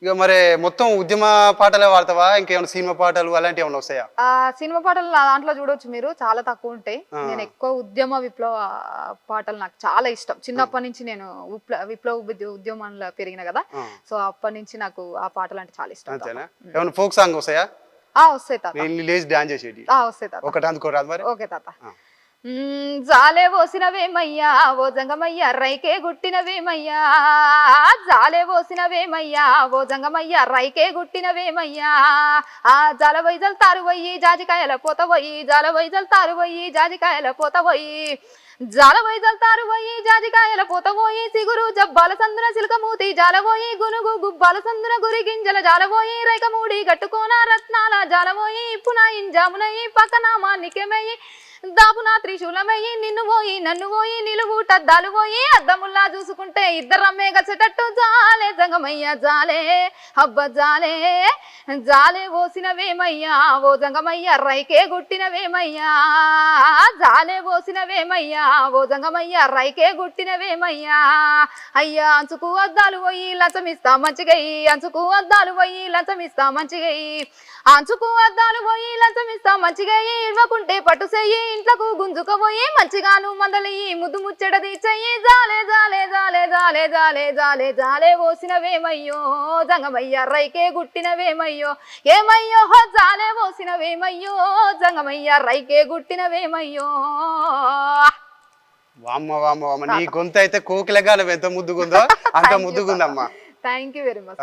ఇక మరి మొత్తం ఉద్యమ పాటలే వాడతావా? ఇంకేమైనా సినిమా పాటలు అలాంటివి ఏమైనా వస్తాయా? సినిమా పాటలు నా దాంట్లో చూడొచ్చు మీరు, చాలా తక్కువ ఉంటాయి. ఆ! నేను ఎక్కువ ఉద్యమ విప్లవ పాటలు నాకు చాలా ఇష్టం. చిన్నప్పటి నుంచి నేను విప్లవ ఉద్యమంలో పెరిగిన కదా. ఆ! సో అప్పటి నుంచి నాకు ఆ పాటలు అంటే చాలా ఇష్టం తాత. అంతేనా? ఏమైనా ఫోక్ సాంగ్ వస్తాయా? వస్తాయి తాత. నేను లేచి డాన్స్ చేసేటి వస్తాయి తాత. ఒకటి అందుకో రాదు మరి? ఓకే తాత. ఆ. జాలే పోసినవేమయ్యా ఓ జంగమయ్యా రైకే గుట్టినవేమయ్యా, జాలే పోసినవేమయ్యా ఓ జంగమయ్యా రైకే గుట్టినవేమయ్యా, ఆ జాల వైజల్ తారువయ్యి జాజికాయల పోతవయ్యి, జాల వైజల్ తారువయ్యి జాజికాయల పోతవయ్యి, జాల వైజల్ తారువయ్యి జాజికాయల పోతవోయి, సిగురు జబ్బాల సందున సిలకమూతి జాలవోయి, గునుగు గుబ్బాల సందున గురి గింజల జాలవోయి, రైకమూడి గట్టుకోన రత్నాల జాలవోయి, ఇప్పున ఇంజామునయి పక్కన మానికెమయ్యి, దాపునా త్రిశూలమయ్యి, నిన్ను పోయి నన్ను పోయి నిలువు టద్దాలు పోయి, అద్దముల్లా చూసుకుంటే ఇద్దరమ్మే గచ్చటట్టు, జాలే జంగమయ్య జాలే అబ్బ జాలే, జాలే పోసినవేమయ్యా ఓ జంగమయ్య రైకే గుట్టినవేమయ్యా, జాలే పోసినవేమయ్యా ఓ జంగమయ్య రైకే గుట్టినవేమయ్యా, అయ్యా అంచుకు అద్దాలు పోయి లంచమిస్తా మంచిగయి, అంచుకు అద్దాలు పోయి లంచమిస్తా మంచిగయి, అంచుకు అద్దాలు పోయి లంచమిస్తా మంచిగయి, ఇవ్వకుంటే పట్టు చెయ్యి ఇంట్లకు గుంజుకపోయి, మంచిగాను మందలియి ముద్దు ముచ్చటది చెయ్యి, జాలే జాలే జాలే జాలే జాలే జాలే జాలే పోసినవేమయ్యో జంగమయ్య రైకే గుట్టినవేమయ్యో, ఏమయ్యో జాలే పోసినవేమయ్యో జంగమయ్య రైకే గుట్టినవేమయ్యో. వామ్మ వామ్మ వామ్మ నీ గొంతు అయితే కోకిలగానం ఎంత ముద్దుగుందో అంత ముద్దుగుందమ్మా. Thank you very much.